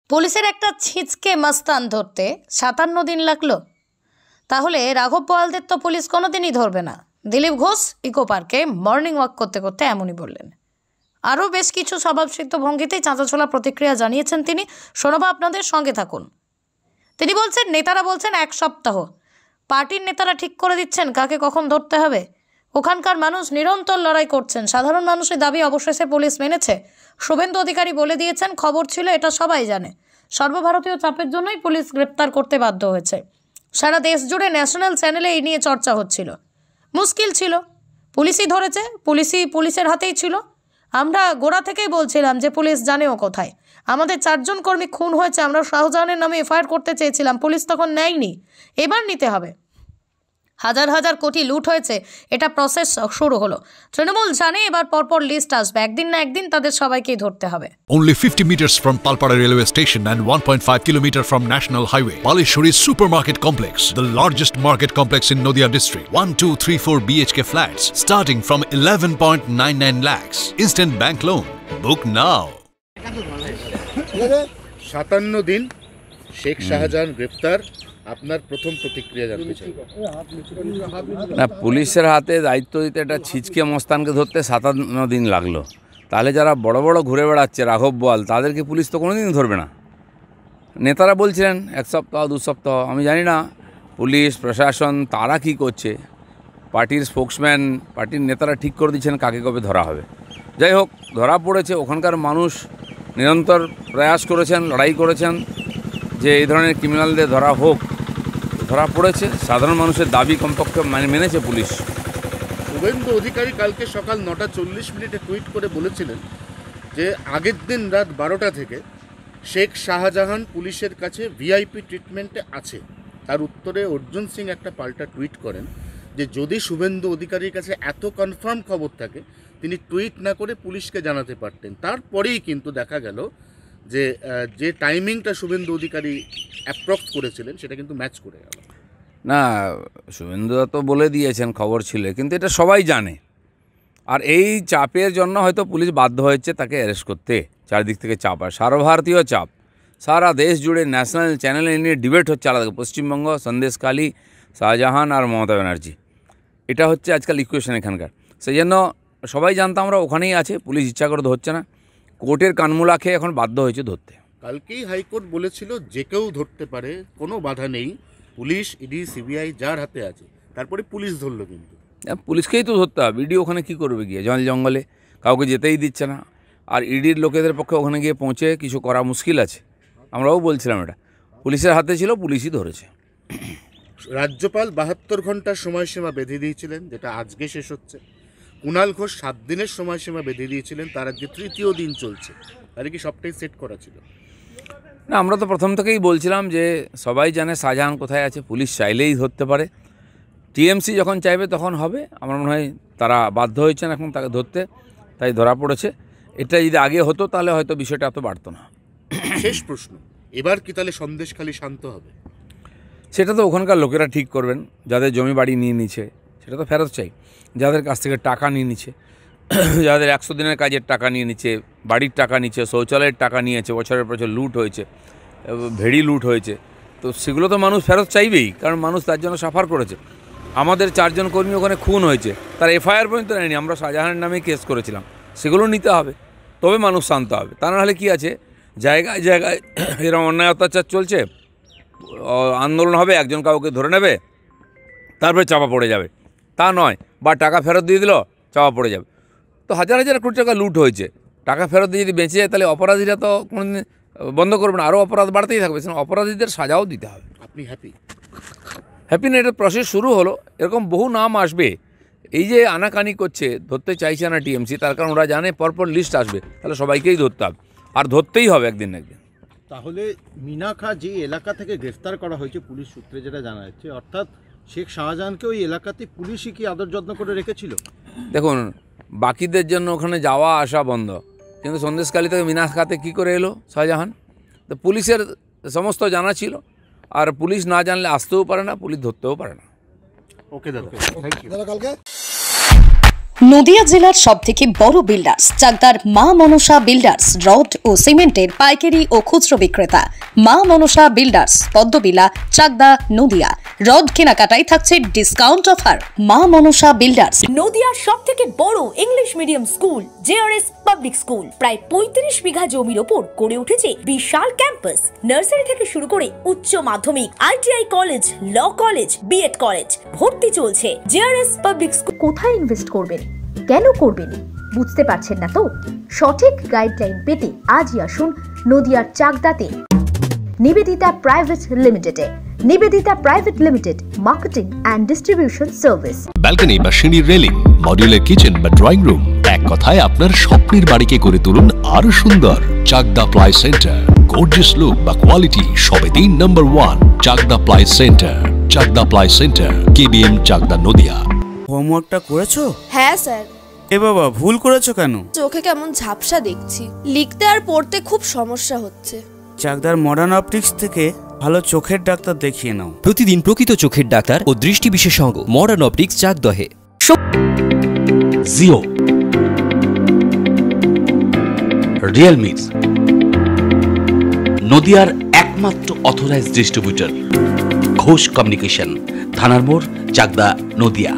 পুলিশের একটা ছিচকে মাস্তান ধরতে ৫৭ দিন লাগলো। তাহলে রাঘব বোয়ালদের তো পুলিশ কোনোদিনই ধরবে না। দিলীপ ঘোষ ইকো পার্কে মর্নিং ওয়াক করতে করতে এমনই বললেন। আরও বেশ কিছু স্বভাবসিদ্ধ ভঙ্গিতেই চাঁচাছোলা প্রতিক্রিয়া জানিয়েছেন তিনি। শোনাবো আপনাদের, সঙ্গে থাকুন। তিনি বলছেন, নেতারা বলছেন ১ সপ্তাহ, পার্টির নেতারা ঠিক করে দিচ্ছেন কাকে কখন ধরতে হবে। ওখানকার মানুষ নিরন্তর লড়াই করছেন, সাধারণ মানুষের দাবি অবশেষে পুলিশ মেনেছে। শুভেন্দু অধিকারী বলে দিয়েছেন, খবর ছিল, এটা সবাই জানে। সর্বভারতীয় চাপের জন্যই পুলিশ গ্রেপ্তার করতে বাধ্য হয়েছে। সারা দেশ জুড়ে ন্যাশনাল চ্যানেলে এই নিয়ে চর্চা হচ্ছিল। মুশকিল ছিল, পুলিশই ধরেছে, পুলিশের হাতেই ছিল। আমরা গোড়া থেকেই বলছিলাম যে পুলিশ জানেও কোথায়। আমাদের 4 জন কর্মী খুন হয়েছে, আমরা শাহজাহানের নামে এফআইআর করতে চেয়েছিলাম, পুলিশ তখন নেয়নি, এবার নিতে হবে। হাজার হাজার কোটি লুট হয়েছে, এটা প্রসেস শুরু হলো। তৃণমূল জানে এবার পরপর লিস্ট আসবে, একদিন না একদিন তাদের সবাইকেই ধরতে হবে। Only 50 meters from Palpara railway station and 1.5 kilometer from National Highway, Palishuri Supermarket Complex, the largest market complex in Noida district. 1, 2, 3, 4 BHK flats starting from 11.99 lakhs. Instant bank loan. Book now. ৫৭ দিন শেখ শাহজাহান গ্রেফতার, আপনার প্রথম প্রতিক্রিয়া জানতে চাই। না, পুলিশের হাতে দায়িত্ব দিতে একটা ছিচকে মস্তানকে ধরতে ৫৭ দিন লাগলো। তাহলে যারা বড় বড় ঘুরে বেড়াচ্ছে রাঘব বোয়াল, তাদেরকে পুলিশ তো কোনো দিন ধরবে না। নেতারা বলছিলেন 1 সপ্তাহ 2 সপ্তাহ, আমি জানি না পুলিশ প্রশাসন তারা কি করছে। পার্টির স্পোক্সম্যান, পার্টির নেতারা ঠিক করে দিচ্ছেন কাকে কবে ধরা হবে। যাই হোক, ধরা পড়েছে। ওখানকার মানুষ নিরন্তর প্রয়াস করেছেন, লড়াই করেছেন যে এই ধরনের ক্রিমিনালদের ধরা হোক। ধরা পড়েছে, সাধারণ মানুষের দাবি কমপক্ষে মেনেছে পুলিশ। শুভেন্দু অধিকারী কালকে সকাল 9:40 টুইট করে বলেছিলেন যে আগের দিন রাত 12টা থেকে শেখ শাহজাহান পুলিশের কাছে ভিআইপি ট্রিটমেন্টে আছে। তার উত্তরে অর্জুন সিং একটা পাল্টা টুইট করেন যে যদি শুভেন্দু অধিকারীর কাছে এত কনফার্ম খবর থাকে তিনি টুইট না করে পুলিশকে জানাতে পারতেন। তারপরেই কিন্তু দেখা গেল যে টাইমিংটা শুভেন্দু অধিকারী অ্যাপ্রক্স করেছিলেন সেটা কিন্তু ম্যাচ করে গেল। না, শুভেন্দু তো বলে দিয়েছেন খবর ছিল, কিন্তু এটা সবাই জানে। আর এই চাপের জন্য হয়তো পুলিশ বাধ্য হয়েছে তাকে অ্যারেস্ট করতে। চারদিক থেকে চাপ, আর সর্বভারতীয় চাপ, সারা দেশ জুড়ে ন্যাশনাল চ্যানেলে নিয়ে ডিবেট হচ্ছে আলাদা। পশ্চিমবঙ্গ, সন্দেশখালী, শাহজাহান আর মমতা ব্যানার্জি, এটা হচ্ছে আজকাল ইকুয়েশন এখানকার। সেই জন্য সবাই জানতাম আমরা ওখানেই আছে, পুলিশ ইচ্ছা করে ধরছে না, কোর্টের কানমূলা খেয়ে এখন বাধ্য হয়েছে ধরতে। কালকেই হাইকোর্ট বলেছিল যে কেউ ধরতে পারে, কোনো বাধা নেই, পুলিশ, ইডি, সিবিআই যার হাতে আছে। তারপরে পুলিশ ধরলো, কিন্তু পুলিশকেই তো ধরতে হবে। ইডি ওখানে কী করবে গিয়ে, জঙ্গলে কাউকে যেতেই দিচ্ছে না। আর ইডির লোকেদের পক্ষে ওখানে গিয়ে পৌঁছে কিছু করা মুশকিল আছে। আমরাও বলছিলাম এটা পুলিশের হাতে ছিল, পুলিশই ধরেছে। রাজ্যপাল 72 ঘন্টার সময়সীমা বেঁধে দিয়েছিলেন, যেটা আজকে শেষ হচ্ছে। কুণাল ঘোষ 7 দিনের সময়সীমা বেঁধে দিয়েছিলেন, তার আজকে 3য় দিন চলছে। তাহলে কি সবটাই সেট করা ছিল? না, আমরা তো প্রথম থেকেই বলছিলাম যে সবাই জানে শাহজাহান কোথায় আছে, পুলিশ চাইলেই ধরতে পারে। টিএমসি যখন চাইবে তখন হবে। আমার মনে হয় তারা বাধ্য হয়েছেন এখন তাকে ধরতে, তাই ধরা পড়েছে। এটা যদি আগে হতো তাহলে হয়তো বিষয়টা এত বাড়তো না। শেষ প্রশ্ন, এবার কি তাহলে সন্দেশখালী শান্ত হবে? সেটা তো ওখানকার লোকেরা ঠিক করবেন। যাদের জমি বাড়ি নিয়ে নিচ্ছে সেটা তো ফেরত চাই, যাদের কাছ থেকে টাকা নিয়ে নিচ্ছে, যাদের 100 দিনের কাজের টাকা নিয়ে নিচ্ছে, বাড়ির টাকা নিচ্ছে, শৌচালয়ের টাকা নিয়েছে, বছরের বছর লুট হয়েছে, ভেড়ি লুট হয়েছে, তো সেগুলো তো মানুষ ফেরত চাইবেই, কারণ মানুষ তার জন্য সাফার করেছে। আমাদের 4 জন কর্মী ওখানে খুন হয়েছে, তার এফআইআর পর্যন্ত নেয়নি, আমরা শাহজাহানের নামে কেস করেছিলাম, সেগুলো নিতে হবে, তবে মানুষ শান্ত হবে। তা নাহলে কী আছে, জায়গায় জায়গায় এরকম অন্যায় অত্যাচার চলছে, আন্দোলন হবে, একজন কাউকে ধরে নেবে, তারপরে চাপা পড়ে যাবে, তা নয়। বা টাকা ফেরত দিয়ে দিল, চাপা পড়ে যাবে। তো হাজার হাজার কোটি টাকা লুট হয়েছে, টাকা ফেরত দিয়ে যদি বেঁচে যায় তাহলে অপরাধীরা তো কোনোদিন বন্ধ করবে না, আরও অপরাধ বাড়তেই থাকবে। অপরাধীদের সাজাও দিতে হবে। আপনি হ্যাপি না? এটা প্রসেস শুরু হলো, এরকম বহু নাম আসবে। এই যে আনাকানি করছে, ধরতে চাইছে না টিএমসি, তার কারণ ওরা জানে পরপর লিস্ট আসবে, তাহলে সবাইকেই ধরতে হবে, আর ধরতেই হবে একদিন না একদিন। তাহলে মিনা খাঁ যে এলাকা থেকে গ্রেফতার করা হয়েছে পুলিশ সূত্রে যেটা জানা যাচ্ছে, অর্থাৎ শেখ শাহজাহানকে ওই এলাকাতে পুলিশই কি আদর যত্ন করে রেখেছিল? দেখুন, বাকিদের জন্য ওখানে যাওয়া আসা বন্ধ, কিন্তু সন্দেশখালী থেকে মিনা খাতে কী করে এলো শাহজাহান? তো পুলিশের সমস্ত জানা ছিল, আর পুলিশ না জানলে আসতেও পারে না, পুলিশ ধরতেও পারে না। ওকে দাদা, থ্যাংক ইউ। নদিয়া জেলার সবথেকে বড় বিল্ডার্স চাকদার মা মনসা বিল্ডার্স রড ও সিমেন্টের পাইকারি ও খুচরো বিক্রেতা। মা মনসা বিল্ডার্স, পদ্মবিলা, চাকদা, নদিয়া। রড কেনাকাটায় থাকছে ডিসকাউন্ট অফার। মা মনসা বিল্ডার্স। নদিয়ার সবথেকে বড় English medium school JRS public school, প্রায় 35 বিঘা জমির ওপর গড়ে উঠেছে বিশাল ক্যাম্পাস। নার্সারি থেকে শুরু করে উচ্চ মাধ্যমিক, ITI college, law college, BEd college, ভর্তি চলছে। JRS public school. কোথায় ইনভেস্ট করবেন, কেন করবেন, বুঝতে পারছেন না তো? সঠিক গাইডলাইন পেতে আজই আসুন নদিয়ার চাকদাতে নিবেদিতা প্রাইভেট লিমিটেডে। Nivedita private limited, marketing and distribution service. Balcony বা সিঁড়ির রেলিং, মডিউলার কিচেন বা ড্রয়িং রুম, এক কথায় আপনার স্বপ্নের বাড়িকে করে তুলুন আরো সুন্দর। Chakdah ply centre, gorgeous look বা কোয়ালিটি সবে 3 number 1 Chakdah ply centre. Chakdah ply centre, KBM, Chakdah, Nadia. হোমওয়ার্কটা করেছো? হ্যাঁ স্যার। এ বাবা, ভুল করেছো কেন? চোখে কেমন ঝাপসা দেখছি, লিখতে আর পড়তে খুব সমস্যা হচ্ছে। চাকদার মডার্ন অপটিক্স থেকে ভালো চোখের ডাক্তার দেখিয়ে নাও। প্রতিদিন প্রকৃত চোখের ডাক্তার ও দৃষ্টি বিশেষজ্ঞ মডার্ন অপটিক্স চাকদহে। জিও, রিয়েলমি, নদিয়ার একমাত্র অথরাইজড ডিস্ট্রিবিউটর, ঘোষ কমিউনিকেশন, থানার মোড়, চাকদা, নদিয়া।